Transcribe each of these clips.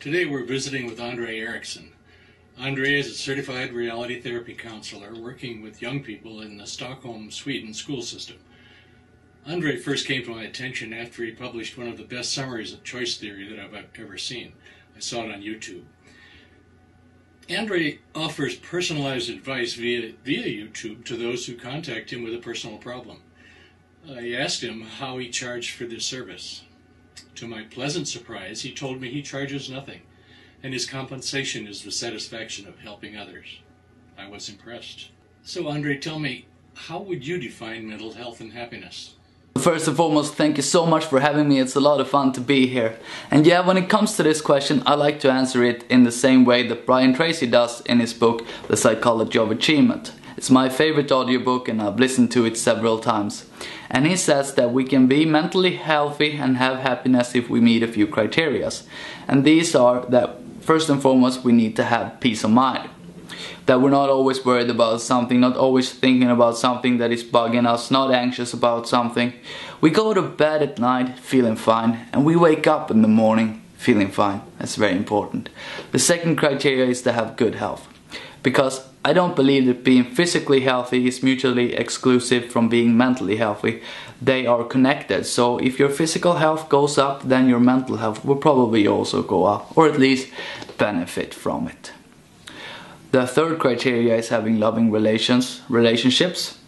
Today we're visiting with Andree Eriksson. Andree is a certified reality therapy counselor working with young people in the Stockholm, Sweden school system. Andree first came to my attention after he published one of the best summaries of choice theory that I've ever seen. I saw it on YouTube. Andree offers personalized advice via YouTube to those who contact him with a personal problem. I asked him how he charged for this service. To my pleasant surprise, he told me he charges nothing, and his compensation is the satisfaction of helping others. I was impressed. So Andree, tell me, how would you define mental health and happiness? First and foremost, thank you so much for having me. It's a lot of fun to be here. And yeah, when it comes to this question, I like to answer it in the same way that Brian Tracy does in his book, The Psychology of Achievement. It's my favorite audiobook and I've listened to it several times. And he says that we can be mentally healthy and have happiness if we meet a few criteria. And these are that first and foremost we need to have peace of mind. That we're not always worried about something, not always thinking about something that is bugging us, not anxious about something. We go to bed at night feeling fine and we wake up in the morning feeling fine. That's very important. The second criteria is to have good health. Because I don't believe that being physically healthy is mutually exclusive from being mentally healthy. They are connected. So if your physical health goes up, then your mental health will probably also go up, or at least benefit from it. The third criteria is having loving relationships.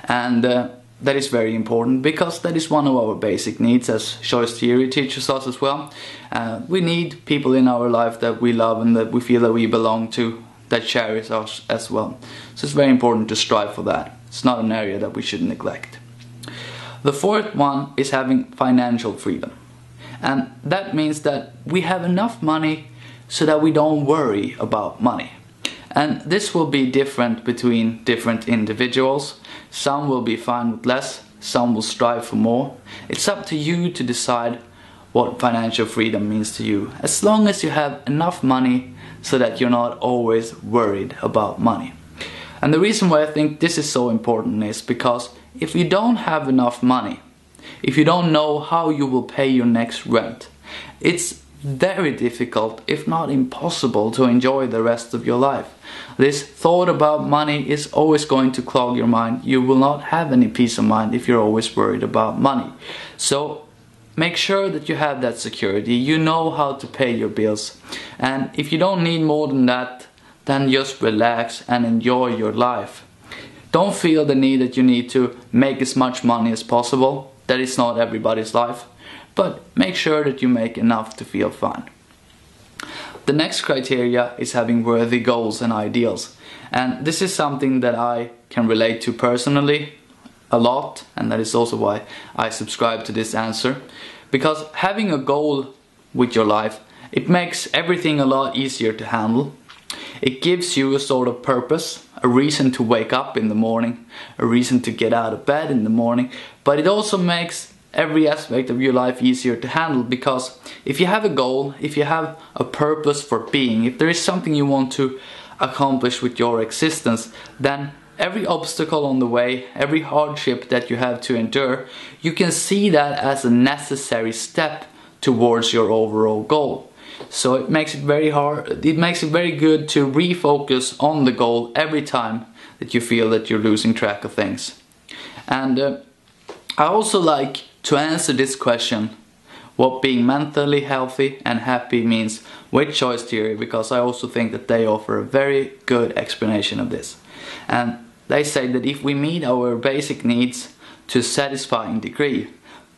And that is very important because that is one of our basic needs, as choice theory teaches us as well. We need people in our life that we love and that we feel that we belong to, that cherish us as well. So it's very important to strive for that. It's not an area that we should neglect. The fourth one is having financial freedom. And that means that we have enough money so that we don't worry about money. And this will be different between different individuals. Some will be fine with less, some will strive for more. It's up to you to decide what financial freedom means to you. As long as you have enough money so that you're not always worried about money. And the reason why I think this is so important is because if you don't have enough money, if you don't know how you will pay your next rent, it's very difficult, if not impossible, to enjoy the rest of your life. This thought about money is always going to clog your mind. You will not have any peace of mind if you're always worried about money. So make sure that you have that security. You know how to pay your bills. And if you don't need more than that, then just relax and enjoy your life. Don't feel the need that you need to make as much money as possible. That is not everybody's life. But make sure that you make enough to feel fine. The next criteria is having worthy goals and ideals. And this is something that I can relate to personally a lot, and that is also why I subscribe to this answer. Because having a goal with your life, it makes everything a lot easier to handle. It gives you a sort of purpose, a reason to wake up in the morning, a reason to get out of bed in the morning, but it also makes every aspect of your life easier to handle, because if you have a goal, if you have a purpose for being, if there is something you want to accomplish with your existence, then every obstacle on the way, every hardship that you have to endure, you can see that as a necessary step towards your overall goal. So it makes it very good to refocus on the goal every time that you feel that you're losing track of things. And I also like to answer this question, what being mentally healthy and happy means, with choice theory, because I also think that they offer a very good explanation of this. And they say that if we meet our basic needs to a satisfying degree,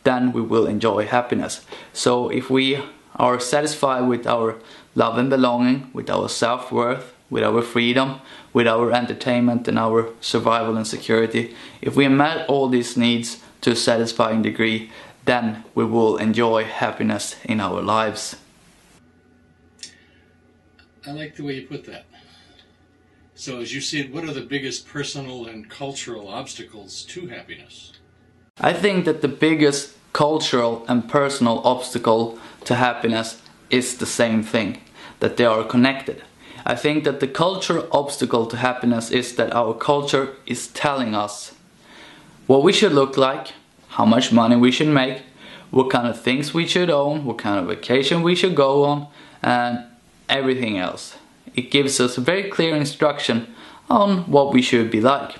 then we will enjoy happiness. So if we are satisfied with our love and belonging, with our self-worth, with our freedom, with our entertainment and our survival and security, if we met all these needs to a satisfying degree, then we will enjoy happiness in our lives. I like the way you put that. So as you see it, what are the biggest personal and cultural obstacles to happiness? I think that the biggest cultural and personal obstacle to happiness is the same thing, that they are connected. I think that the cultural obstacle to happiness is that our culture is telling us what we should look like, how much money we should make, what kind of things we should own, what kind of vacation we should go on, and everything else. It gives us a very clear instruction on what we should be like.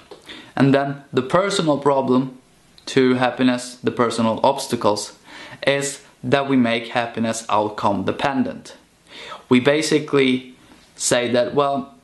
And then the personal problem to happiness, the personal obstacles, is that we make happiness outcome dependent. We basically say that, well,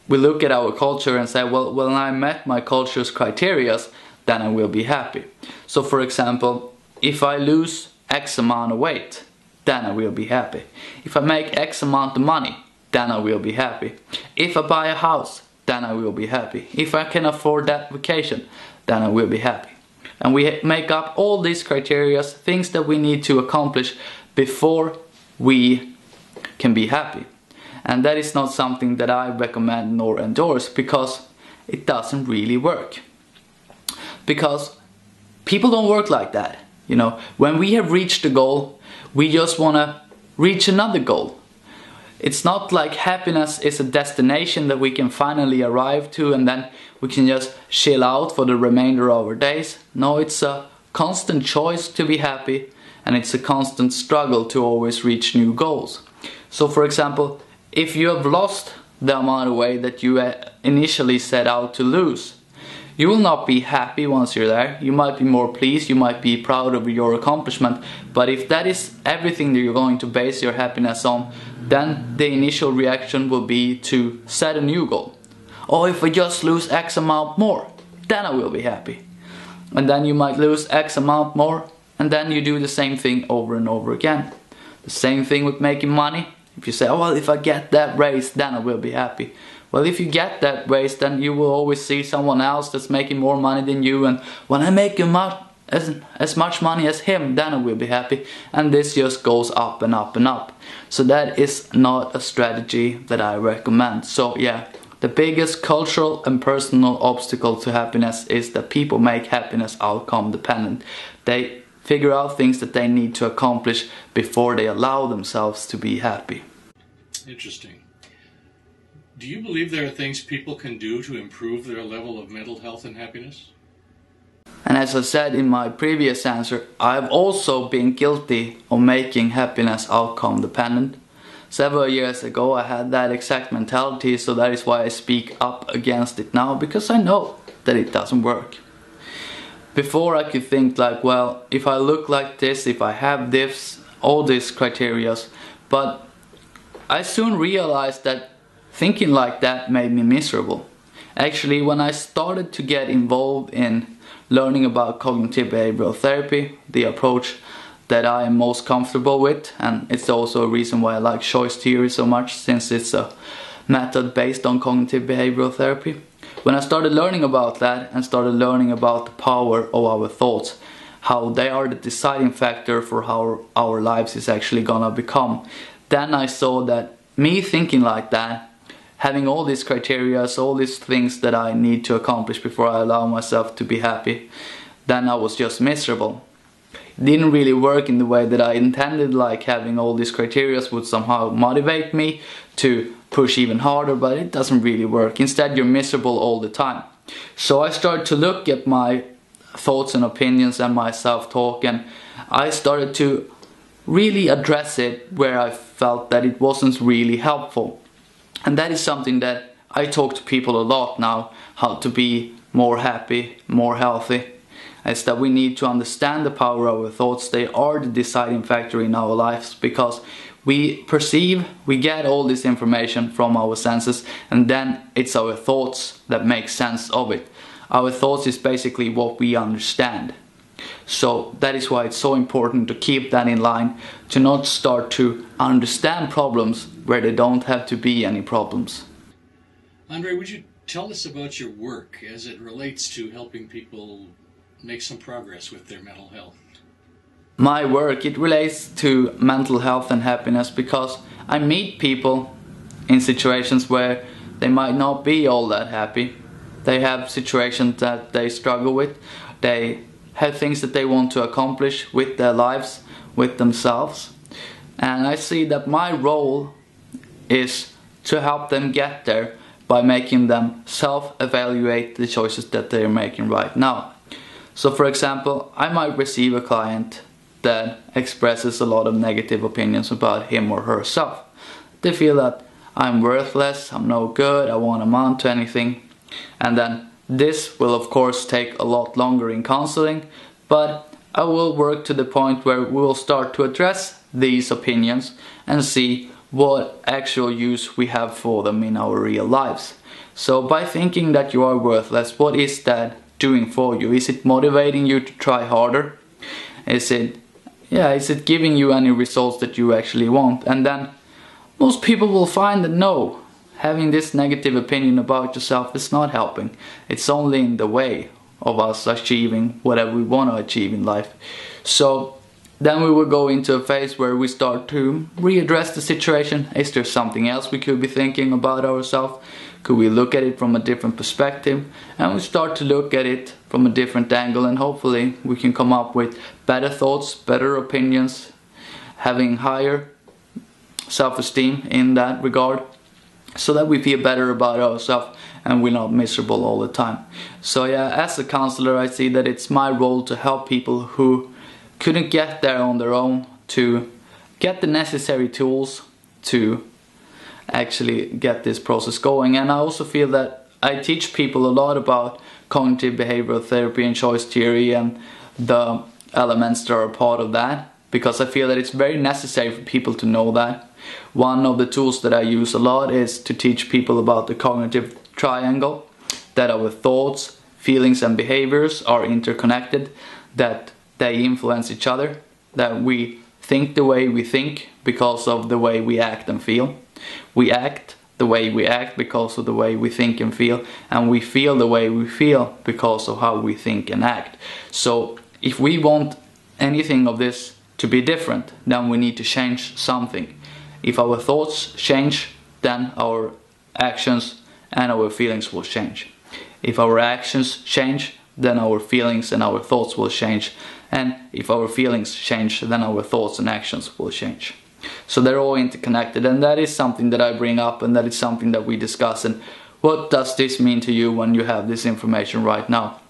we look at our culture and say, well, when I met my culture's criteria, then I will be happy. So for example, if I lose X amount of weight, then I will be happy. If I make X amount of money, then I will be happy. If I buy a house, then I will be happy. If I can afford that vacation, then I will be happy. And we make up all these criteria, things that we need to accomplish before we can be happy. And that is not something that I recommend nor endorse, because it doesn't really work. Because people don't work like that. You know, when we have reached a goal, we just want to reach another goal. It's not like happiness is a destination that we can finally arrive to and then we can just chill out for the remainder of our days. No, it's a constant choice to be happy, and it's a constant struggle to always reach new goals. So for example, if you have lost the amount of weight that you initially set out to lose, you will not be happy once you're there. You might be more pleased, you might be proud of your accomplishment, but if that is everything that you're going to base your happiness on, then the initial reaction will be to set a new goal. Oh, if I just lose X amount more, then I will be happy. And then you might lose X amount more, and then you do the same thing over and over again. The same thing with making money. If you say, oh well, if I get that raise, then I will be happy. Well, if you get that raise, then you will always see someone else that's making more money than you, and when I make as much money as him, then I will be happy. And this just goes up and up and up. So that is not a strategy that I recommend. So yeah, the biggest cultural and personal obstacle to happiness is that people make happiness outcome dependent. They figure out things that they need to accomplish before they allow themselves to be happy. Interesting. Do you believe there are things people can do to improve their level of mental health and happiness? And as I said in my previous answer, I've also been guilty of making happiness outcome dependent. Several years ago I had that exact mentality, so that is why I speak up against it now, because I know that it doesn't work. Before I could think like, well, if I look like this, if I have this, all these criteria, but I soon realized that thinking like that made me miserable. Actually, when I started to get involved in learning about cognitive behavioral therapy, the approach that I am most comfortable with, and it's also a reason why I like choice theory so much, since it's a method based on cognitive behavioral therapy. When I started learning about that and started learning about the power of our thoughts, how they are the deciding factor for how our lives is actually gonna become, then I saw that me thinking like that, having all these criteria, all these things that I need to accomplish before I allow myself to be happy, then I was just miserable. It didn't really work in the way that I intended, like having all these criteria would somehow motivate me to push even harder, but it doesn't really work. Instead, you're miserable all the time. So I started to look at my thoughts and opinions and my self-talk, and I started to really address it where I felt that it wasn't really helpful. And that is something that I talk to people a lot now, how to be more happy, more healthy. Is that we need to understand the power of our thoughts. They are the deciding factor in our lives, because we perceive, we get all this information from our senses, and then it's our thoughts that make sense of it. Our thoughts is basically what we understand. So that is why it's so important to keep that in line, to not start to understand problems where there don't have to be any problems. Andree, would you tell us about your work as it relates to helping people make some progress with their mental health? My work, it relates to mental health and happiness, because I meet people in situations where they might not be all that happy. They have situations that they struggle with. They have things that they want to accomplish with their lives, with themselves. And I see that my role is to help them get there by making them self-evaluate the choices that they're making right now. So for example, I might receive a client that expresses a lot of negative opinions about him or herself. They feel that I'm worthless, I'm no good, I won't amount to anything. And then this will of course take a lot longer in counseling, but I will work to the point where we will start to address these opinions and see what actual use we have for them in our real lives. So by thinking that you are worthless, what is that doing for you? Is it motivating you to try harder? Is it giving you any results that you actually want? And then most people will find that no, having this negative opinion about yourself is not helping. It's only in the way of us achieving whatever we want to achieve in life. So then we will go into a phase where we start to readdress the situation. Is there something else we could be thinking about ourselves? Could we look at it from a different perspective? And we start to look at it from a different angle, and hopefully we can come up with better thoughts, better opinions, having higher self-esteem in that regard, so that we feel better about ourselves and we're not miserable all the time. So yeah, as a counselor, I see that it's my role to help people who couldn't get there on their own, to get the necessary tools to actually get this process going. And I also feel that I teach people a lot about cognitive behavioral therapy and choice theory and the elements that are a part of that, because I feel that it's very necessary for people to know that. One of the tools that I use a lot is to teach people about the cognitive triangle, that our thoughts, feelings and behaviors are interconnected, that they influence each other, that we think the way we think because of the way we act and feel. We act the way we act because of the way we think and feel, and we feel the way we feel because of how we think and act. So if we want anything of this to be different, then we need to change something. If our thoughts change, then our actions and our feelings will change. If our actions change, then our feelings and our thoughts will change. And if our feelings change, then our thoughts and actions will change. So they're all interconnected, and that is something that I bring up, and that is something that we discuss. And what does this mean to you when you have this information right now?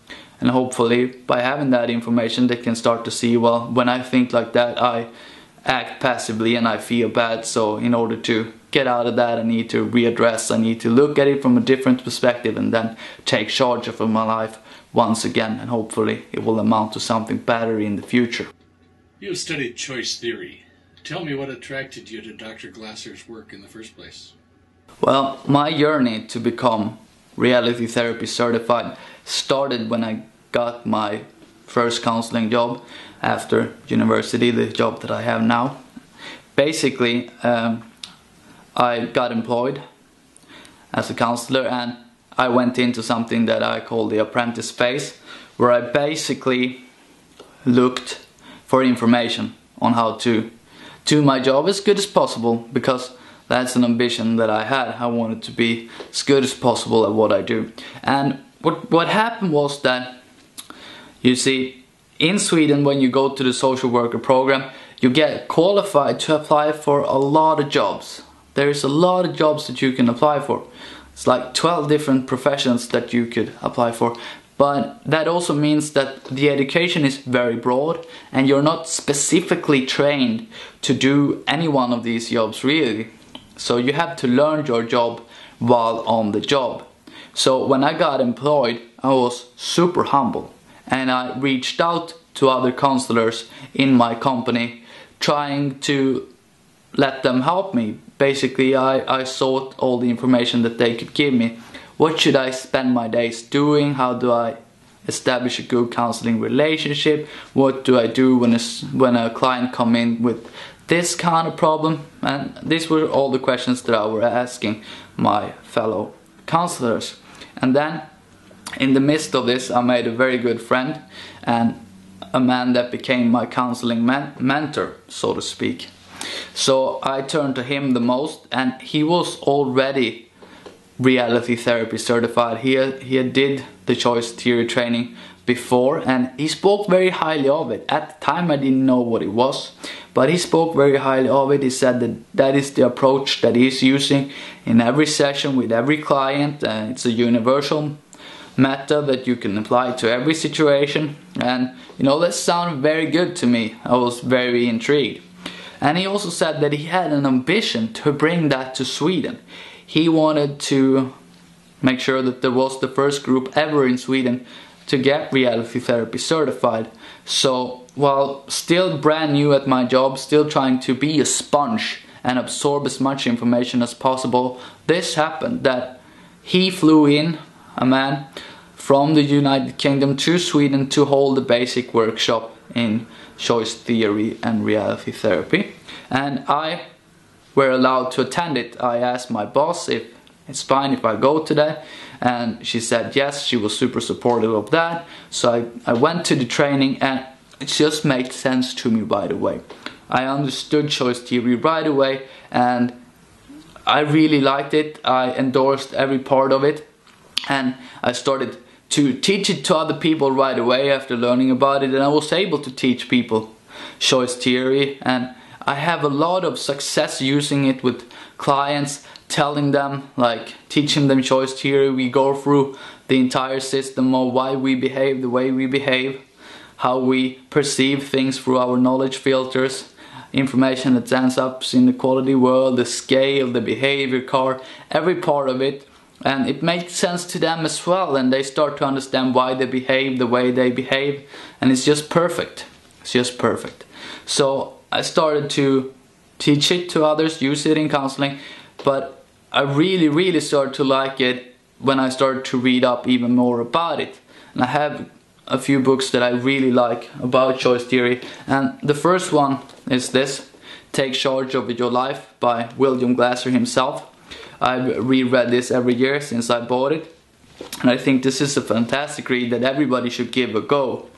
And hopefully by having that information, they can start to see, well, when I think like that, I act passively and I feel bad. So in order to get out of that, I need to readdress, I need to look at it from a different perspective and then take charge of my life once again, and hopefully it will amount to something better in the future. You have studied choice theory. Tell me what attracted you to Dr. Glasser's work in the first place. Well, my journey to become reality therapy certified started when I got my first counseling job after university, the job that I have now. Basically, I got employed as a counselor, and I went into something that I call the apprentice phase, where I basically looked for information on how to do my job as good as possible, because that's an ambition that I had. I wanted to be as good as possible at what I do. And what happened was that, you see, in Sweden, when you go to the social worker program, you get qualified to apply for a lot of jobs. There is a lot of jobs that you can apply for. It's like 12 different professions that you could apply for. But that also means that the education is very broad, and you're not specifically trained to do any one of these jobs really. So you have to learn your job while on the job. So when I got employed, I was super humble, and I reached out to other counselors in my company, trying to let them help me. Basically, I sought all the information that they could give me. What should I spend my days doing? How do I establish a good counseling relationship? What do I do when a client come in with this kind of problem? And these were all the questions that I was asking my fellow counselors. And then in the midst of this, I made a very good friend, and a man that became my counseling mentor, so to speak. So I turned to him the most, and he was already reality therapy certified. He did the choice theory training before, and he spoke very highly of it. At the time I didn't know what it was, but he spoke very highly of it. He said that that is the approach that he's using in every session with every client, and it's a universal method that you can apply to every situation, and you know, that sounded very good to me. I was very intrigued. And he also said that he had an ambition to bring that to Sweden. He wanted to make sure that there was the first group ever in Sweden to get reality therapy certified. So while still brand new at my job, still trying to be a sponge and absorb as much information as possible, this happened, that he flew in, a man from the United Kingdom, to Sweden to hold a basic workshop in choice theory and reality therapy, and I were allowed to attend it. I asked my boss if it's fine if I go today, and she said yes. She was super supportive of that. So I went to the training, and it just made sense to me right away. I understood choice theory right away, and I really liked it. I endorsed every part of it, and I started to teach it to other people right away after learning about it, and I was able to teach people choice theory, and I have a lot of success using it with clients, telling them, like teaching them choice theory. We go through the entire system of why we behave the way we behave, how we perceive things through our knowledge filters, information that ends up in the quality world, the scale, the behavior car, every part of it. And it makes sense to them as well, and they start to understand why they behave the way they behave, and it's just perfect. It's just perfect. So I started to teach it to others, use it in counseling, but I really started to like it when I started to read up even more about it. And I have a few books that I really like about choice theory, and the first one is this, Take Charge of Your Life by William Glasser himself. I've reread this every year since I bought it, and I think this is a fantastic read that everybody should give a go,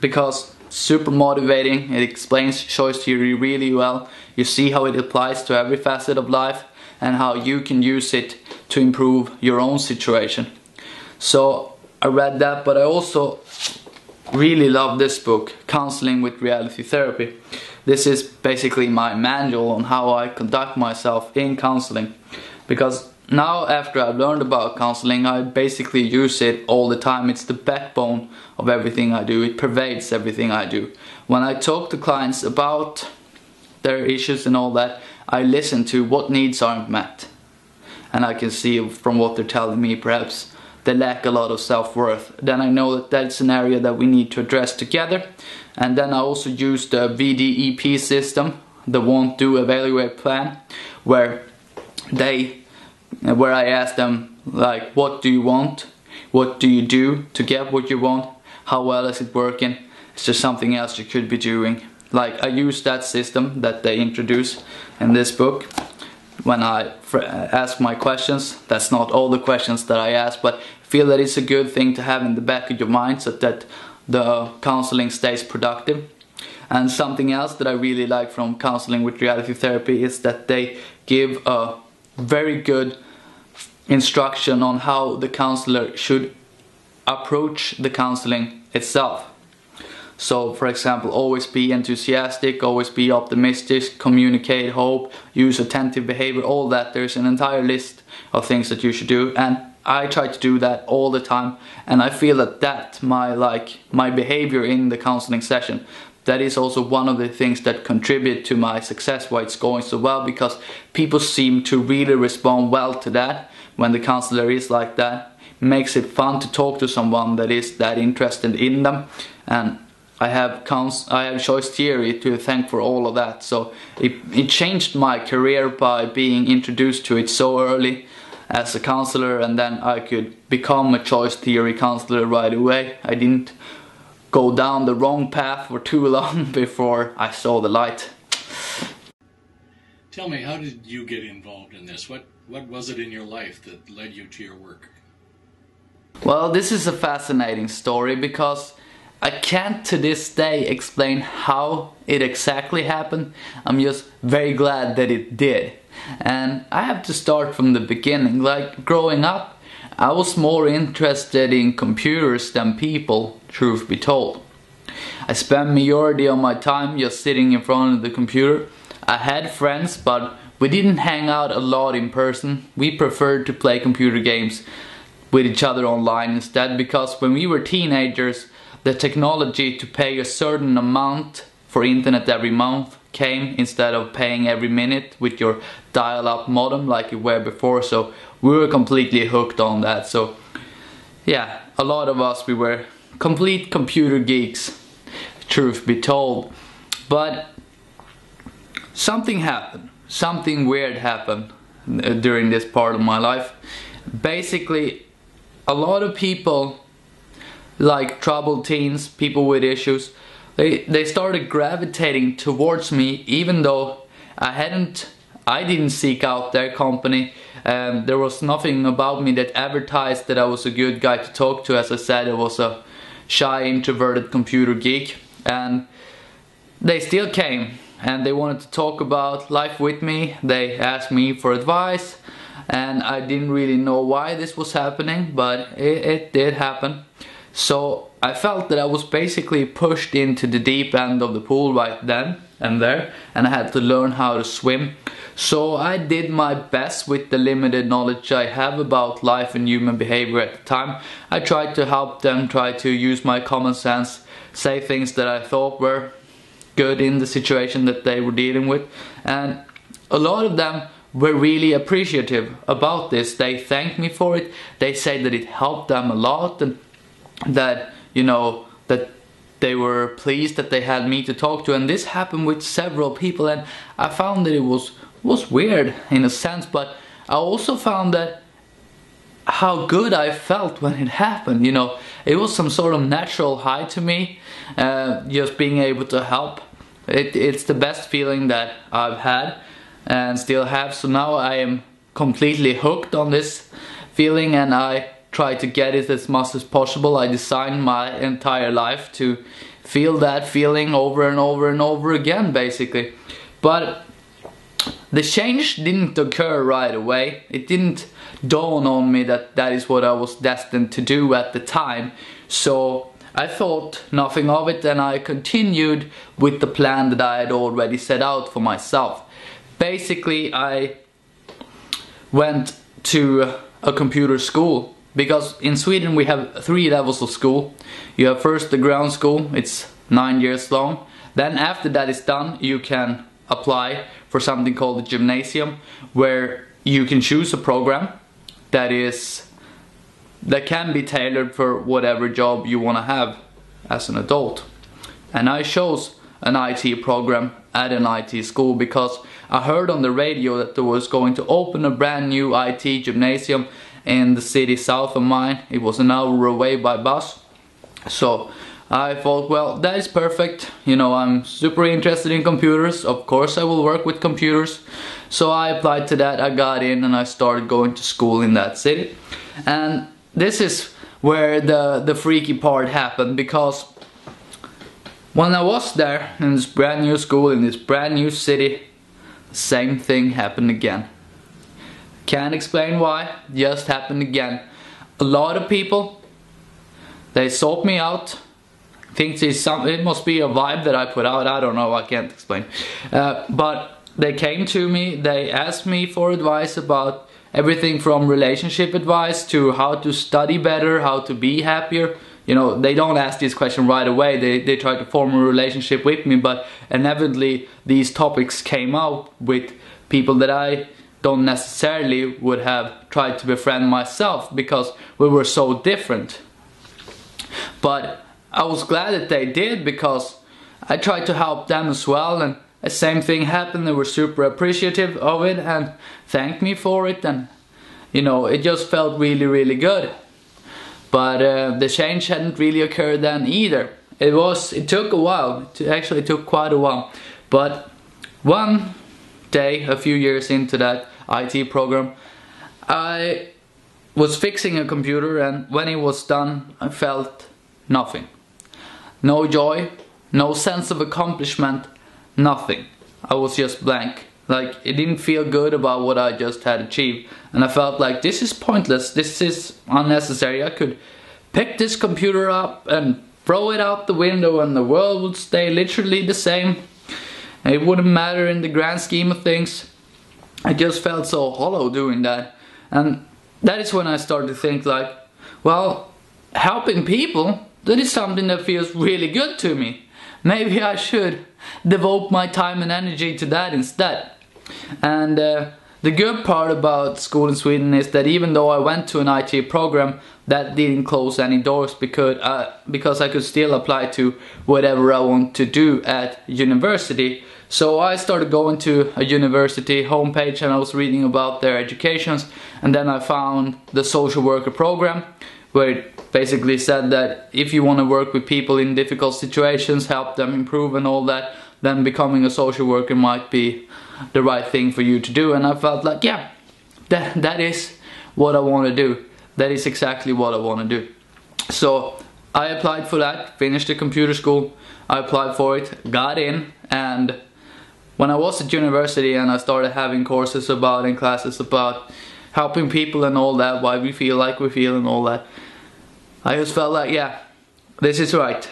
because super motivating. It explains choice theory really well. You see how it applies to every facet of life and how you can use it to improve your own situation. So I read that, but I also really love this book, Counseling with Reality Therapy. This is basically my manual on how I conduct myself in counseling, because now after I've learned about counseling, I basically use it all the time. It's the backbone of everything I do. It pervades everything I do. When I talk to clients about their issues and all that, I listen to what needs aren't met, and I can see from what they're telling me perhaps they lack a lot of self-worth. Then I know that that's an area that we need to address together. And then I also use the VDEP system, the Want, Do, Evaluate plan, where I ask them, like, what do you want? What do you do to get what you want? How well is it working? Is there something else you could be doing? Like, I use that system that they introduce in this book when I ask my questions. That's not all the questions that I ask, but I feel that it's a good thing to have in the back of your mind so that the counseling stays productive. And something else that I really like from Counseling with Reality Therapy is that they give a very good instruction on how the counselor should approach the counseling itself. So, for example, always be enthusiastic, always be optimistic, communicate hope, use attentive behavior, all that. There's an entire list of things that you should do, and I try to do that all the time. And I feel that my behavior in the counseling session, that is also one of the things that contribute to my success, why it's going so well, because people seem to really respond well to that when the counselor is like that. It makes it fun to talk to someone that is that interested in them. And I have choice theory to thank for all of that. So it changed my career by being introduced to it so early as a counselor, and then I could become a choice theory counselor right away. I didn't go down the wrong path for too long before I saw the light. Tell me, how did you get involved in this? What was it in your life that led you to your work? Well, this is a fascinating story because I can't to this day explain how it exactly happened. I'm just very glad that it did. And I have to start from the beginning. Like, growing up, I was more interested in computers than people, truth be told. I spent majority of my time just sitting in front of the computer. I had friends, but we didn't hang out a lot in person. We preferred to play computer games with each other online instead, because when we were teenagers, the technology to pay a certain amount for internet every month came instead of paying every minute with your dial-up modem like it were before, so we were completely hooked on that. So yeah, a lot of us, we were complete computer geeks, truth be told. But something happened, something weird happened during this part of my life. Basically, a lot of people, like troubled teens, people with issues, they started gravitating towards me, even though I didn't seek out their company. There was nothing about me that advertised that I was a good guy to talk to. As I said, I was a shy, introverted computer geek, and they still came and they wanted to talk about life with me. They asked me for advice, and I didn't really know why this was happening, but it did happen. So I felt that I was basically pushed into the deep end of the pool right then and there, and I had to learn how to swim. So I did my best with the limited knowledge I have about life and human behavior at the time. I tried to help them, try to use my common sense, say things that I thought were good in the situation that they were dealing with, and a lot of them were really appreciative about this. They thanked me for it. They said that it helped them a lot, and that, you know, that they were pleased that they had me to talk to. And this happened with several people, and I found that it was weird in a sense, but I also found that how good I felt when it happened. You know, it was some sort of natural high to me, just being able to help. It's the best feeling that I've had and still have. So now I am completely hooked on this feeling, and I try to get it as much as possible. I designed my entire life to feel that feeling over and over and over again, basically. But the change didn't occur right away. It didn't dawn on me that that is what I was destined to do at the time. So I thought nothing of it, and I continued with the plan that I had already set out for myself. Basically, I went to a computer school, because in Sweden we have 3 levels of school. You have first the ground school, it's 9 years long. Then after that is done, you can apply for something called the gymnasium, where you can choose a program that can be tailored for whatever job you want to have as an adult. And I chose an IT program at an IT school because I heard on the radio that there was going to open a brand new IT gymnasium in the city south of mine. It was an hour away by bus. So I thought, well, that is perfect. You know, I'm super interested in computers. Of course I will work with computers. So I applied to that, I got in, and I started going to school in that city. And this is where the freaky part happened, because when I was there in this brand new school, in this brand new city, the same thing happened again. Can't explain why, just happened again. A lot of people, they sought me out. I think it must be a vibe that I put out, I don't know, I can't explain. But they came to me, they asked me for advice about everything from relationship advice to how to study better, how to be happier. You know, they don't ask this question right away, they try to form a relationship with me, but inevitably these topics came out with people that I don't necessarily would have tried to befriend myself, because we were so different. But I was glad that they did, because I tried to help them as well, and the same thing happened. They were super appreciative of it and thanked me for it, and you know, it just felt really, really good. But the change hadn't really occurred then either. It took a while, actually it took quite a while. But one day, a few years into that IT program, I was fixing a computer, and when it was done, I felt nothing. No joy, no sense of accomplishment, nothing. I was just blank. Like, it didn't feel good about what I just had achieved. And I felt like, this is pointless, this is unnecessary. I could pick this computer up and throw it out the window and the world would stay literally the same. It wouldn't matter in the grand scheme of things. I just felt so hollow doing that. And that is when I started to think like, well, helping people, that is something that feels really good to me. Maybe I should devote my time and energy to that instead. And the good part about school in Sweden is that even though I went to an IT program, that didn't close any doors because I could still apply to whatever I want to do at university. So I started going to a university homepage and I was reading about their educations, and then I found the social worker program, where it basically said that if you want to work with people in difficult situations, help them improve and all that, then becoming a social worker might be the right thing for you to do. And I felt like, yeah, that is what I want to do. That is exactly what I want to do. So I applied for that, finished the computer school, I applied for it, got in, and when I was at university and I started having courses about and classes about helping people and all that, why we feel like we feel and all that, I just felt like, yeah, this is right.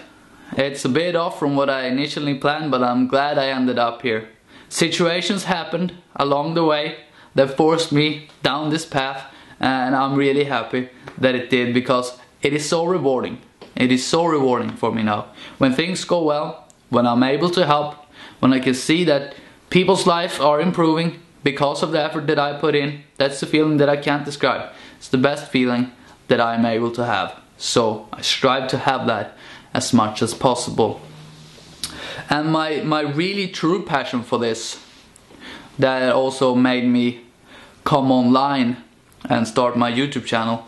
It's a bit off from what I initially planned, but I'm glad I ended up here. Situations happened along the way that forced me down this path, and I'm really happy that it did, because it is so rewarding. It is so rewarding for me now. When things go well, when I'm able to help, when I can see that people's lives are improving because of the effort that I put in, that's the feeling that I can't describe. It's the best feeling that I'm able to have. So I strive to have that as much as possible. And my really true passion for this, that also made me come online and start my YouTube channel,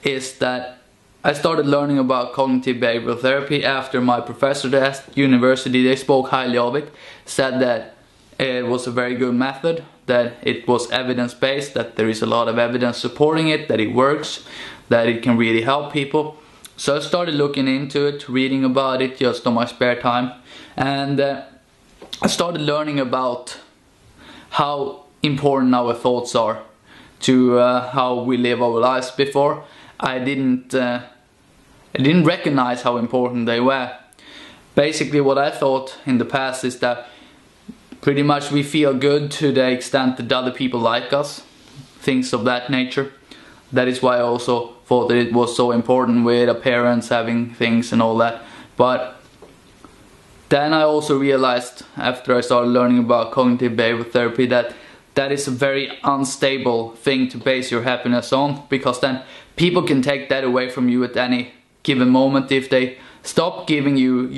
is that I started learning about cognitive behavioral therapy after my professor at university, they spoke highly of it, said that it was a very good method, that it was evidence-based, that there is a lot of evidence supporting it, that it works, that it can really help people. So I started looking into it, reading about it just on my spare time, and I started learning about how important our thoughts are to how we live our lives. Before, I didn't recognize how important they were. Basically what I thought in the past is that pretty much we feel good to the extent that other people like us, things of that nature. That is why I also thought that it was so important with appearance, having things and all that. But then I also realized, after I started learning about cognitive behavioral therapy, that that is a very unstable thing to base your happiness on, because then people can take that away from you at any given moment. If they stop giving you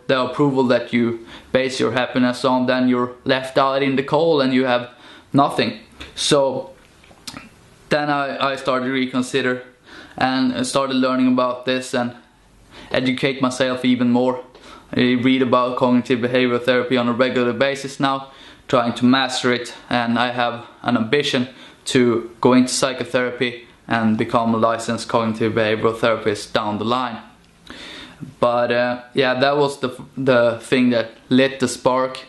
the approval that you base your happiness on, then you're left out in the cold and you have nothing. So then I started to reconsider and started learning about this and educate myself even more. I read about cognitive behavioral therapy on a regular basis now, trying to master it, and I have an ambition to go into psychotherapy and become a licensed cognitive behavioral therapist down the line. But yeah, that was the thing that lit the spark.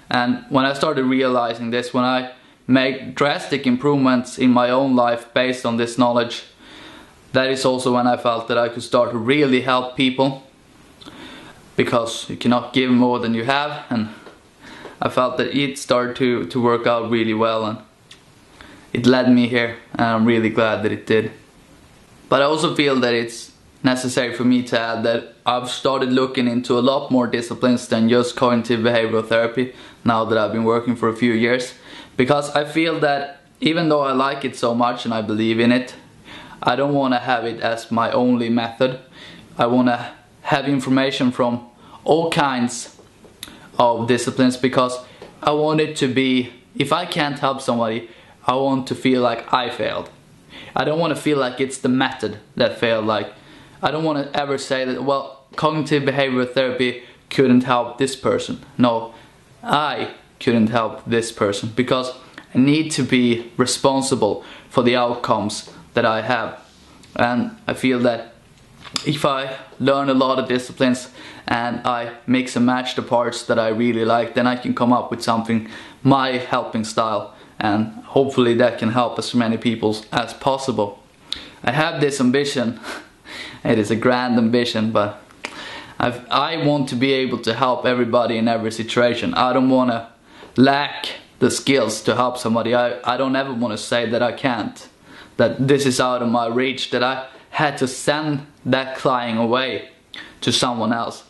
And when I started realizing this, when I make drastic improvements in my own life based on this knowledge, that is also when I felt that I could start to really help people, because you cannot give more than you have. And I felt that it started to work out really well, and it led me here, and I'm really glad that it did. But I also feel that it's necessary for me to add that I've started looking into a lot more disciplines than just cognitive behavioral therapy now that I've been working for a few years, because I feel that even though I like it so much and I believe in it, I don't want to have it as my only method. I want to have information from all kinds of disciplines, because I want it to be, if I can't help somebody, I want to feel like I failed. I don't want to feel like it's the method that failed. Like, I don't want to ever say that, well, cognitive behavioral therapy couldn't help this person. No, I couldn't help this person, because I need to be responsible for the outcomes that I have. And I feel that if I learn a lot of disciplines and I mix and match the parts that I really like, then I can come up with something, my helping style, and hopefully that can help as many people as possible. I have this ambition. It is a grand ambition, but I want to be able to help everybody in every situation. I don't want to lack the skills to help somebody. I don't ever want to say that I can't. that this is out of my reach, that I had to send that client away to someone else.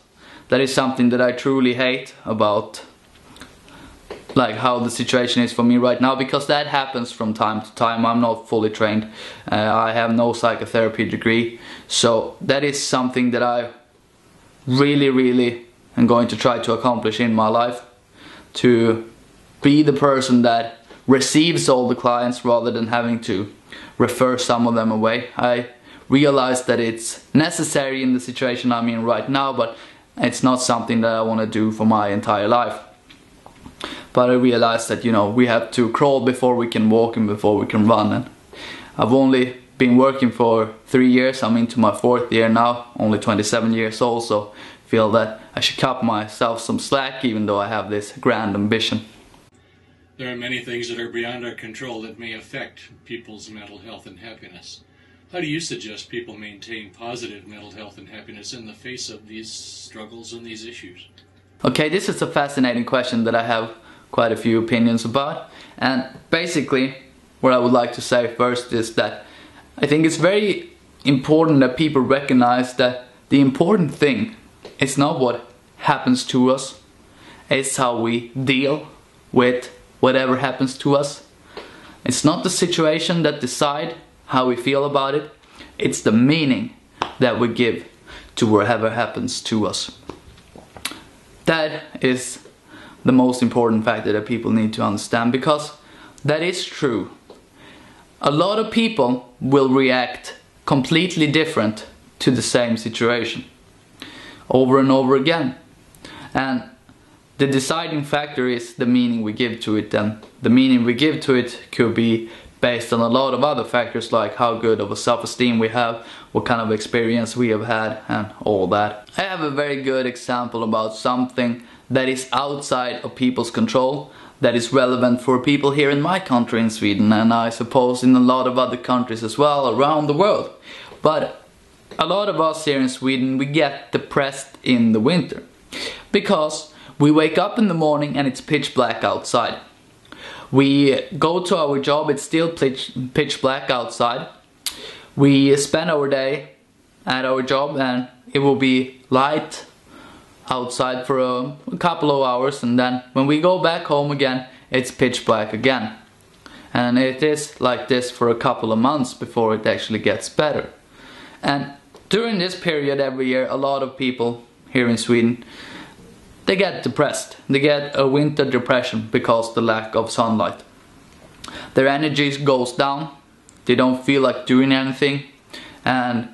That is something that I truly hate about, like how the situation is for me right now, because that happens from time to time. I'm not fully trained. I have no psychotherapy degree, so that is something that I really am going to try to accomplish in my life, to be the person that receives all the clients rather than having to refer some of them away. I realize that it's necessary in the situation I'm in right now, but it's not something that I want to do for my entire life. But I realized that, you know, we have to crawl before we can walk and before we can run. And I've only been working for 3 years. I'm into my 4th year now, only 27 years old, so feel that I should cut myself some slack, even though I have this grand ambition. There are many things that are beyond our control that may affect people's mental health and happiness. How do you suggest people maintain positive mental health and happiness in the face of these struggles and these issues? Okay, this is a fascinating question that I have quite a few opinions about. And basically, what I would like to say first is that I think it's very important that people recognize that the important thing is not what happens to us, it's how we deal with whatever happens to us. It's not the situation that decide how we feel about it, it's the meaning that we give to whatever happens to us. That is the most important factor that people need to understand, because that is true. A lot of people will react completely different to the same situation over and over again, and the deciding factor is the meaning we give to it. And the meaning we give to it could be based on a lot of other factors, like how good of a self-esteem we have, what kind of experience we have had, and all that. I have a very good example about something that is outside of people's control, that is relevant for people here in my country, in Sweden, and I suppose in a lot of other countries as well around the world. But a lot of us here in Sweden, we get depressed in the winter because we wake up in the morning and it's pitch black outside. We go to our job, it's still pitch black outside. We spend our day at our job and it will be light outside for a couple of hours, and then when we go back home again, it's pitch black again. And it is like this for a couple of months before it actually gets better. And during this period every year, a lot of people here in Sweden, they get depressed. They get a winter depression because of the lack of sunlight. Their energy goes down. They don't feel like doing anything. And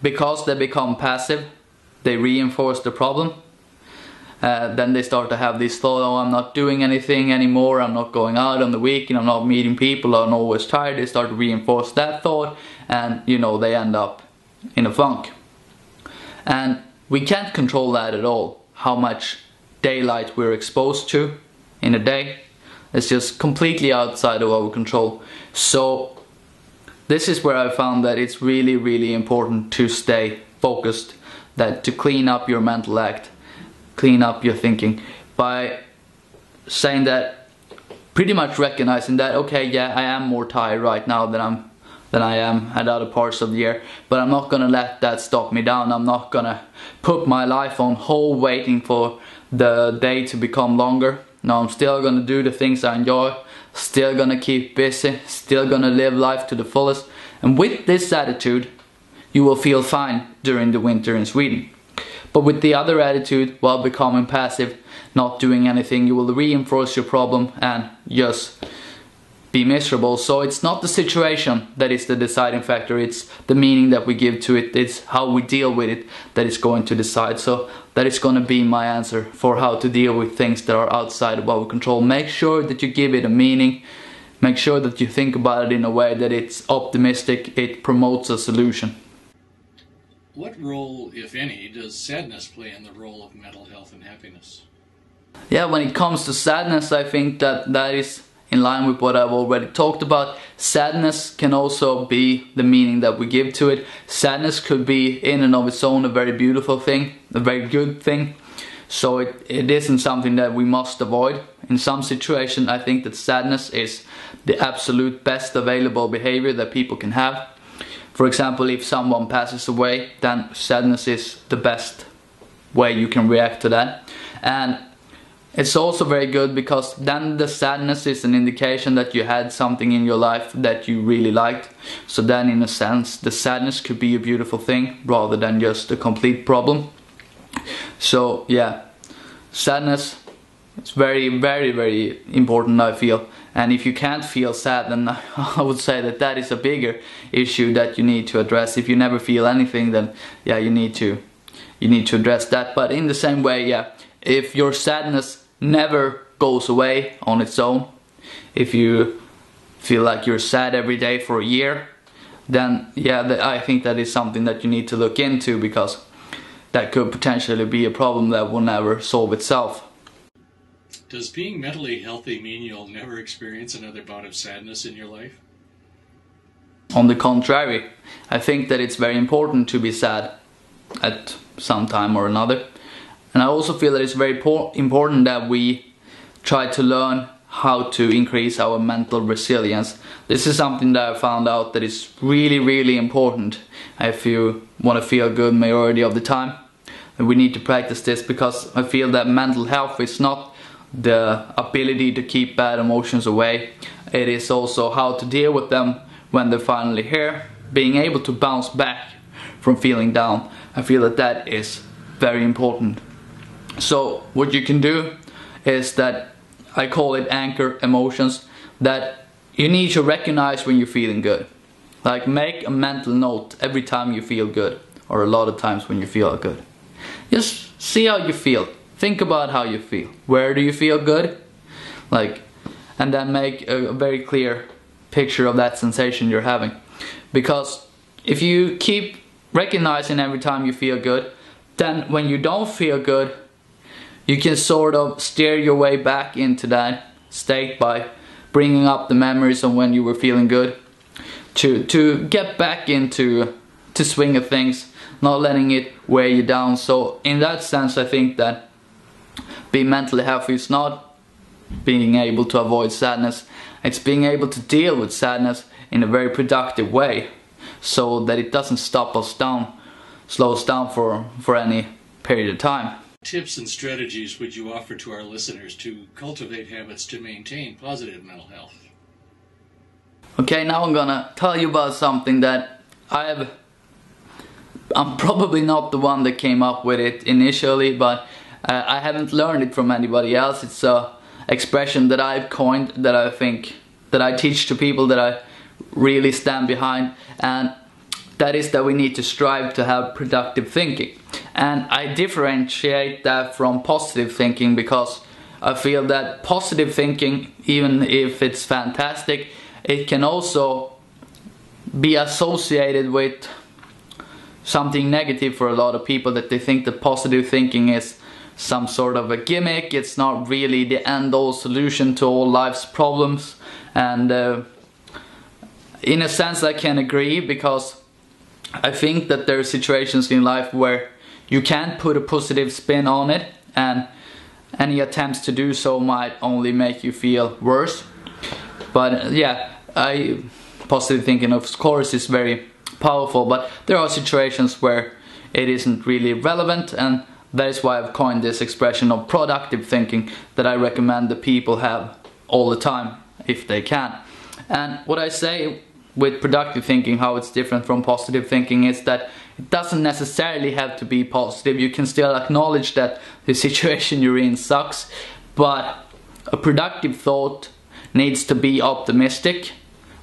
because they become passive, they reinforce the problem. Then they start to have this thought, oh, I'm not doing anything anymore, I'm not going out on the weekend, I'm not meeting people, I'm always tired. They start to reinforce that thought, and you know, they end up in a funk. And we can't control that at all, how much daylight we're exposed to in a day. It's just completely outside of our control. So this is where I found that it's really important to stay focused, that to clean up your mental act, clean up your thinking by saying that, pretty much recognizing that, okay, yeah, I am more tired right now than I am at other parts of the year, but I'm not gonna let that stop me down. I'm not gonna put my life on hold waiting for the day to become longer. No, I'm still gonna do the things I enjoy, still gonna keep busy, still gonna live life to the fullest. And with this attitude, you will feel fine during the winter in Sweden. But with the other attitude, while becoming passive, not doing anything, you will reinforce your problem and just be miserable. So it's not the situation that is the deciding factor, it's the meaning that we give to it, it's how we deal with it that is going to decide. So that is going to be my answer for how to deal with things that are outside of our control. Make sure that you give it a meaning, make sure that you think about it in a way that it's optimistic, it promotes a solution. What role, if any, does sadness play in the role of mental health and happiness? Yeah, when it comes to sadness, I think that is in line with what I've already talked about. Sadness can also be the meaning that we give to it. Sadness could be in and of its own a very beautiful thing, a very good thing. So it isn't something that we must avoid. In some situations I think that sadness is the absolute best available behavior that people can have. For example, if someone passes away, then sadness is the best way you can react to that. And it's also very good because then the sadness is an indication that you had something in your life that you really liked. So then in a sense the sadness could be a beautiful thing rather than just a complete problem. So yeah, sadness is very, very, very important, I feel. And if you can't feel sad, then I would say that that is a bigger issue that you need to address. If you never feel anything, then yeah, you need to address that. But in the same way, yeah, if your sadness never goes away on its own, if you feel like you're sad every day for a year, then yeah, I think that is something that you need to look into, because that could potentially be a problem that will never solve itself. Does being mentally healthy mean you'll never experience another bout of sadness in your life? On the contrary, I think that it's very important to be sad at some time or another. And I also feel that it's very important that we try to learn how to increase our mental resilience. This is something that I found out that is really, really important if you want to feel good majority of the time. And we need to practice this, because I feel that mental health is not the ability to keep bad emotions away. It is also how to deal with them when they're finally here, being able to bounce back from feeling down. I feel that that is very important. So what you can do is that I call it anchor emotions, that you need to recognize when you're feeling good. Like make a mental note every time you feel good, or a lot of times when you feel good. Just see how you feel. Think about how you feel. Where do you feel good? And then make a very clear picture of that sensation you're having. Because if you keep recognizing every time you feel good, then when you don't feel good, you can sort of steer your way back into that state by bringing up the memories of when you were feeling good, to get back into the swing of things, not letting it weigh you down. So in that sense, I think that being mentally healthy is not being able to avoid sadness. It's being able to deal with sadness in a very productive way, so that it doesn't slow us down for any period of time. Tips and strategies would you offer to our listeners to cultivate habits to maintain positive mental health? Okay, now I'm gonna tell you about something that I'm probably not the one that came up with it initially, but I haven't learned it from anybody else. It's a expression that I've coined, that I think that I teach to people, that I really stand behind, and that is that we need to strive to have productive thinking. And I differentiate that from positive thinking, because I feel that positive thinking, even if it's fantastic, it can also be associated with something negative for a lot of people, that they think that positive thinking is some sort of a gimmick. It's not really the end-all solution to all life's problems. And in a sense I can agree, because I think that there are situations in life where you can't put a positive spin on it, and any attempts to do so might only make you feel worse. But yeah, positive thinking of course is very powerful, but there are situations where it isn't really relevant, and that is why I've coined this expression of productive thinking, that I recommend that people have all the time if they can. And what I say with productive thinking, how it's different from positive thinking, is that it doesn't necessarily have to be positive. You can still acknowledge that the situation you're in sucks, but a productive thought needs to be optimistic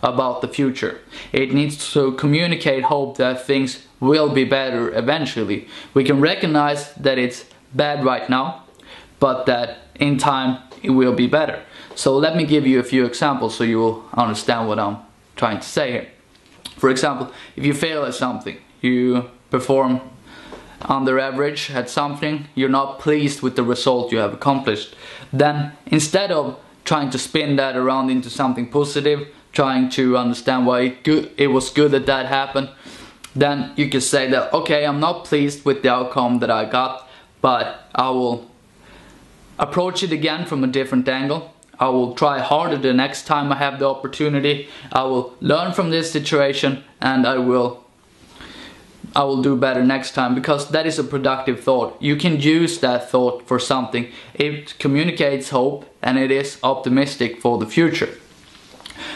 about the future. It needs to communicate hope that things will be better eventually. We can recognize that it's bad right now, but that in time it will be better. So let me give you a few examples so you will understand what I'm trying to say here. For example, if you fail at something, you perform under average at something, you're not pleased with the result you have accomplished, then instead of trying to spin that around into something positive, trying to understand why it was good that happened, then you can say that, okay, I'm not pleased with the outcome that I got, but I will approach it again from a different angle. I will try harder the next time I have the opportunity. I will learn from this situation, and I will do better next time, because that is a productive thought. You can use that thought for something. It communicates hope, and it is optimistic for the future.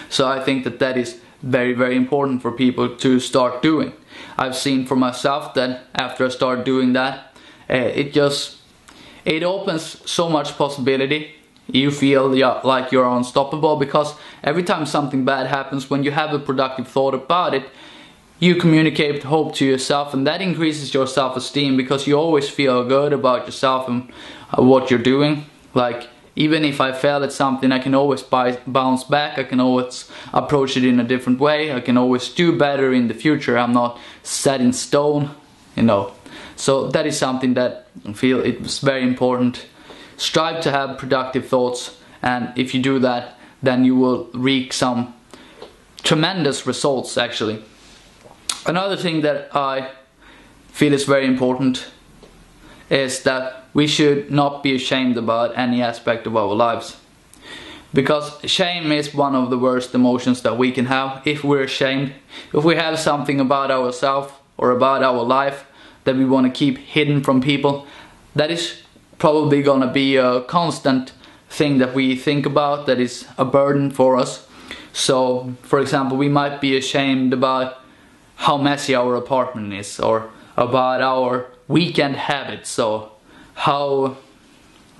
So I think that that is very, very important for people to start doing. I've seen for myself that after I start doing that, it opens so much possibility. You feel like you're unstoppable, because every time something bad happens, when you have a productive thought about it, you communicate hope to yourself, and that increases your self-esteem, because you always feel good about yourself and what you're doing. Like, even if I fail at something, I can always bounce back. I can always approach it in a different way. I can always do better in the future. I'm not set in stone, you know. So that is something that I feel it's very important. Strive to have productive thoughts, and if you do that, then you will reap some tremendous results, actually. Another thing that I feel is very important is that we should not be ashamed about any aspect of our lives. Because shame is one of the worst emotions that we can have. If we're ashamed, if we have something about ourselves or about our life that we want to keep hidden from people, that is probably gonna be a constant thing that we think about, that is a burden for us. So, for example, we might be ashamed about how messy our apartment is, or about our weekend habits, or how,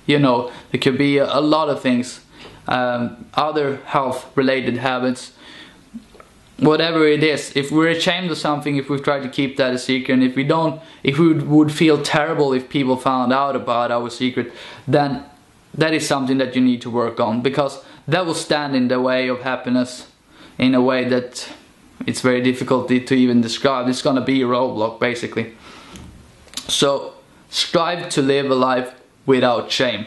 you know, there could be a lot of things, other health related habits. Whatever it is, if we're ashamed of something, if we try to keep that a secret, and if we would feel terrible if people found out about our secret, then that is something that you need to work on, because that will stand in the way of happiness in a way that it's very difficult to even describe. It's gonna be a roadblock, basically. So strive to live a life without shame.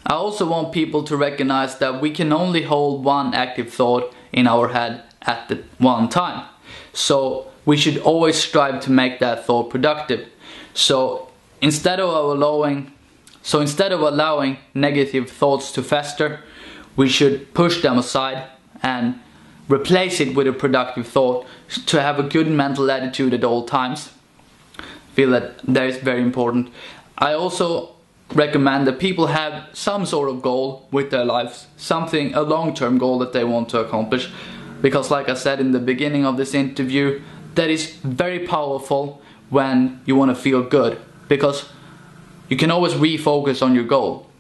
I also want people to recognize that we can only hold one active thought in our head at the one time. So we should always strive to make that thought productive. So instead of allowing negative thoughts to fester, we should push them aside and replace it with a productive thought, to have a good mental attitude at all times. I feel that is very important. I also recommend that people have some sort of goal with their lives, a long-term goal that they want to accomplish. Because like I said in the beginning of this interview, that is very powerful when you want to feel good, because you can always refocus on your goal.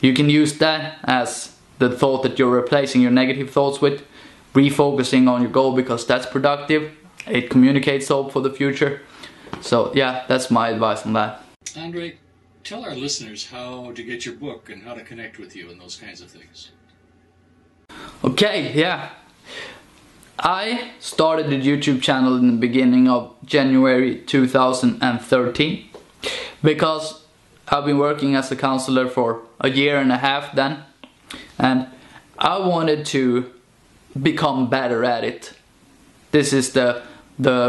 You can use that as the thought that you're replacing your negative thoughts with, refocusing on your goal, because that's productive. It communicates hope for the future. So yeah, that's my advice on that. Andree, tell our listeners how to get your book and how to connect with you and those kinds of things. Okay, yeah. I started the YouTube channel in the beginning of January 2013 because I've been working as a counselor for a year and a half then, and I wanted to become better at it. This is the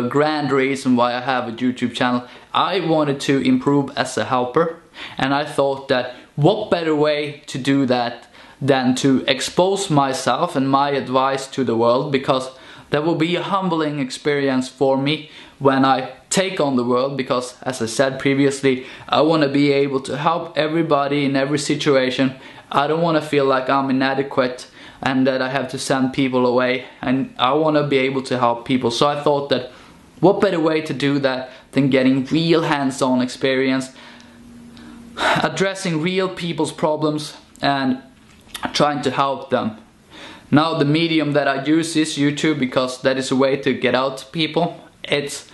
grand reason why I have a YouTube channel. I wanted to improve as a helper, and I thought that what better way to do that than to expose myself and my advice to the world, because that will be a humbling experience for me when I take on the world, because as I said previously, I want to be able to help everybody in every situation. I don't want to feel like I'm inadequate and that I have to send people away, and I want to be able to help people. So I thought that what better way to do that than getting real hands-on experience, addressing real people's problems and trying to help them. Now the medium that I use is YouTube, because that is a way to get out to people. It's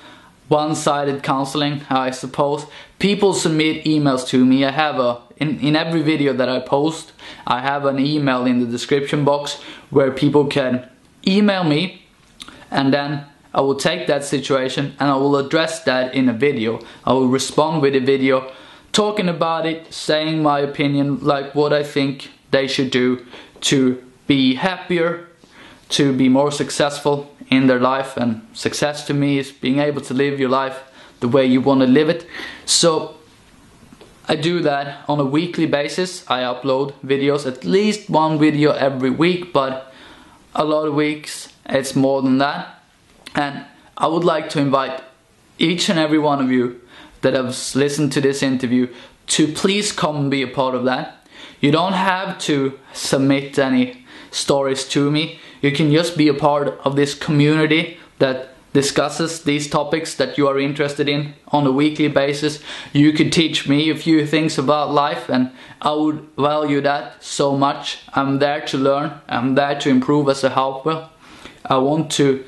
one-sided counseling, I suppose. People submit emails to me. I have in every video that I post, I have an email in the description box where people can email me, and then I will take that situation and I will address that in a video. I will respond with a video talking about it, saying my opinion, like what I think they should do to be happier, to be more successful in their life. And success to me is being able to live your life the way you want to live it. So I do that on a weekly basis. I upload videos, at least one video every week, but a lot of weeks it's more than that. And I would like to invite each and every one of you that have listened to this interview to please come and be a part of that. You don't have to submit any stories to me. You can just be a part of this community that discusses these topics that you are interested in on a weekly basis. You could teach me a few things about life, and I would value that so much. I'm there to learn. I'm there to improve as a helper. I want to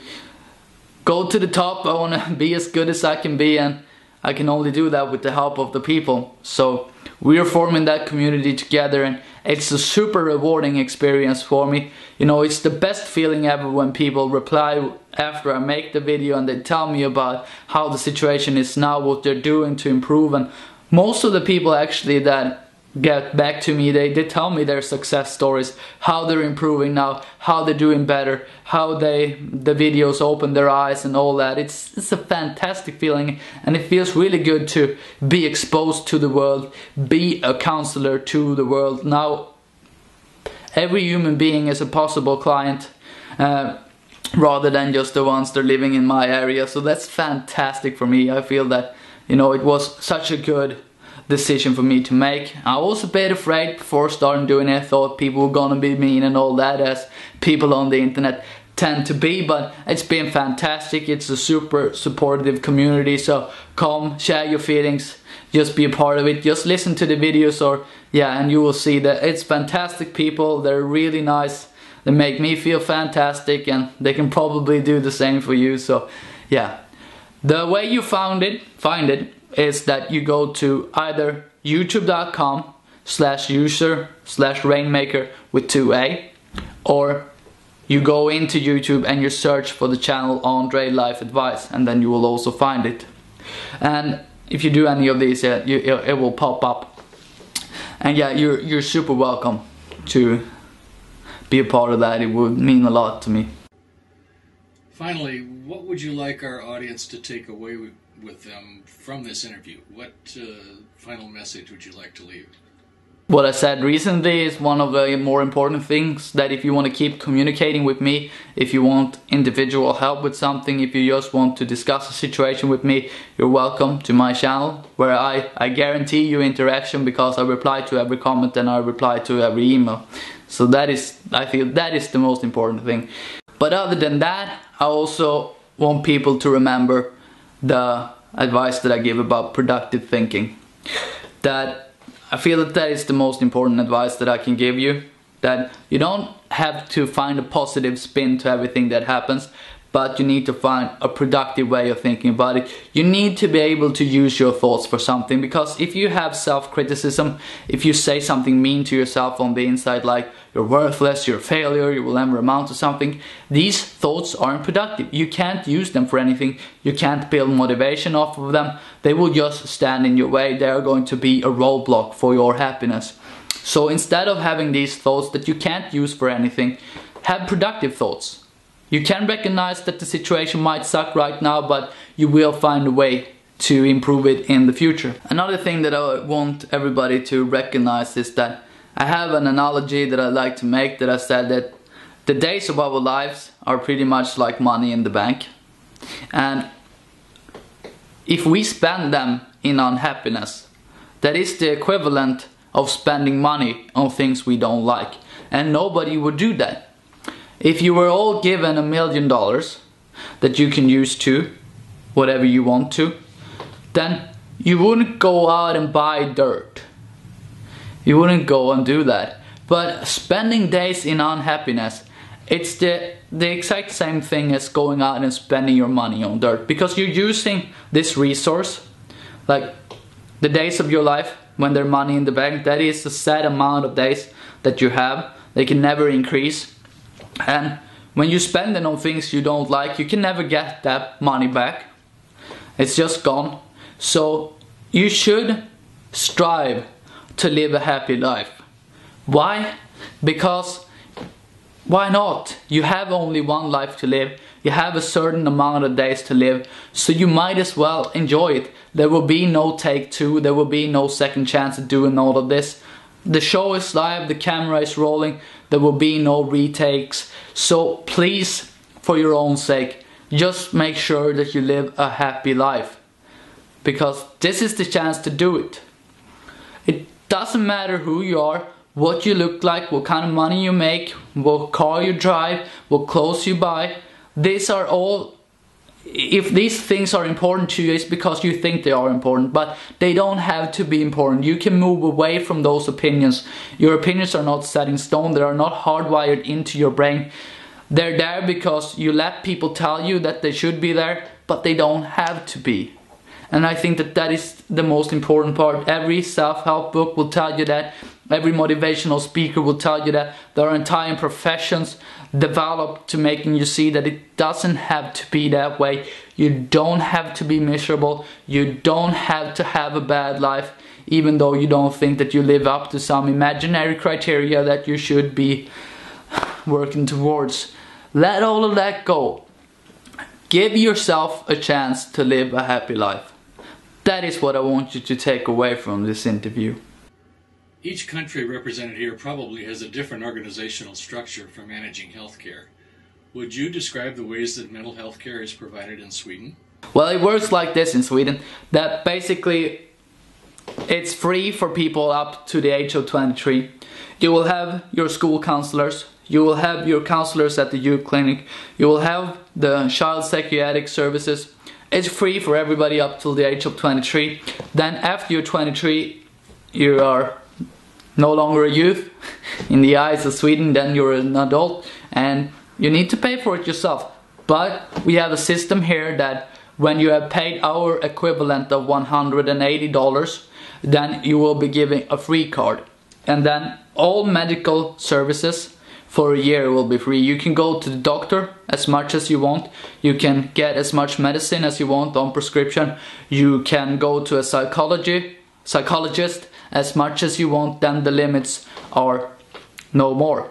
go to the top. I want to be as good as I can be, and I can only do that with the help of the people. So we are forming that community together, and it's a super rewarding experience for me. You know, it's the best feeling ever when people reply after I make the video and they tell me about how the situation is now, what they're doing to improve. And most of the people actually that get back to me, they tell me their success stories, how they're improving now, how they're doing better, how the videos open their eyes and all that. It's a fantastic feeling, and it feels really good to be exposed to the world, be a counselor to the world. Now every human being is a possible client, rather than just the ones that are living in my area. So that's fantastic for me. I feel that, you know, it was such a good decision for me to make. I was a bit afraid before starting doing it. I thought people were gonna be mean and all that, as people on the internet tend to be, but it's been fantastic. It's a super supportive community, so come share your feelings, just be a part of it, just listen to the videos, or yeah, and you will see that it's fantastic people. They're really nice. They make me feel fantastic, and they can probably do the same for you. So yeah, the way you find it is that you go to either youtube.com/user/rainmaker with 2A, or you go into YouTube and you search for the channel Andree Life Advice, and then you will also find it. And if you do any of these, it will pop up. And yeah, you're super welcome to be a part of that. It would mean a lot to me. Finally, what would you like our audience to take away with them from this interview? What final message would you like to leave? What I said recently is one of the more important things, that if you want to keep communicating with me, if you want individual help with something, if you just want to discuss a situation with me, you're welcome to my channel, where I guarantee you interaction, because I reply to every comment and I reply to every email. So that is, I feel that is the most important thing. But other than that, I also want people to remember the advice that I give about productive thinking. That I feel that is the most important advice that I can give you. That you don't have to find a positive spin to everything that happens, but you need to find a productive way of thinking about it. You need to be able to use your thoughts for something, because if you have self-criticism, if you say something mean to yourself on the inside, like you're worthless, you're a failure, you will never amount to something, these thoughts aren't productive. You can't use them for anything. You can't build motivation off of them. They will just stand in your way. They are going to be a roadblock for your happiness. So instead of having these thoughts that you can't use for anything, have productive thoughts. You can recognize that the situation might suck right now, but you will find a way to improve it in the future. Another thing that I want everybody to recognize is that I have an analogy that I like to make, that I said that the days of our lives are pretty much like money in the bank. And if we spend them in unhappiness, that is the equivalent of spending money on things we don't like. And nobody would do that. If you were all given $1 million that you can use to whatever you want to, then you wouldn't go out and buy dirt. You wouldn't go and do that. But spending days in unhappiness, it's the exact same thing as going out and spending your money on dirt. Because you're using this resource, like the days of your life when there's money in the bank, that is a set amount of days that you have. They can never increase. And when you spend it on things you don't like, you can never get that money back. It's just gone. So you should strive to live a happy life. Why? Because why not? You have only one life to live. You have a certain amount of days to live, so you might as well enjoy it. There will be no take two, there will be no second chance at doing all of this. The show is live, the camera is rolling, there will be no retakes. So please, for your own sake, just make sure that you live a happy life. Because this is the chance to do it. It doesn't matter who you are, what you look like, what kind of money you make, what car you drive, what clothes you buy. These are all, if these things are important to you, it's because you think they are important, but they don't have to be important. You can move away from those opinions. Your opinions are not set in stone, they are not hardwired into your brain. They're there because you let people tell you that they should be there, but they don't have to be. And I think that that is the most important part. Every self-help book will tell you that. Every motivational speaker will tell you that. There are entire professions developed to making you see that it doesn't have to be that way. You don't have to be miserable. You don't have to have a bad life, even though you don't think that you live up to some imaginary criteria that you should be working towards. Let all of that go. Give yourself a chance to live a happy life. That is what I want you to take away from this interview. Each country represented here probably has a different organizational structure for managing healthcare. Would you describe the ways that mental health care is provided in Sweden? Well, it works like this in Sweden, that basically it's free for people up to the age of 23. You will have your school counselors, you will have your counselors at the youth clinic, you will have the child psychiatric services. It's free for everybody up till the age of 23. Then after you're 23, you are no longer a youth in the eyes of Sweden, then you're an adult and you need to pay for it yourself. But we have a system here that when you have paid our equivalent of $180, then you will be given a free card. And then all medical services for a year will be free. You can go to the doctor as much as you want. You can get as much medicine as you want on prescription. You can go to a psychologist as much as you want. Then the limits are no more.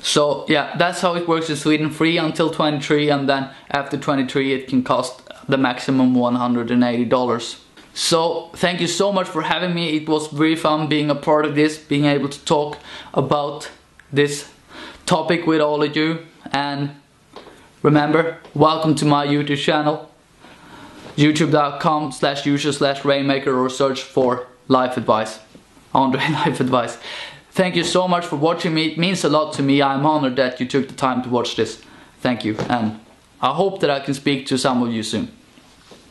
So yeah, that's how it works in Sweden. Free until 23, and then after 23 it can cost the maximum $180. So thank you so much for having me. It was very fun being a part of this, being able to talk about this topic with all of you. And remember, welcome to my YouTube channel, youtube.com/user/rainmaker, or search for life advice, Andree Life Advice. Thank you so much for watching me. It means a lot to me. I'm honored that you took the time to watch this. Thank you, and I hope that I can speak to some of you soon.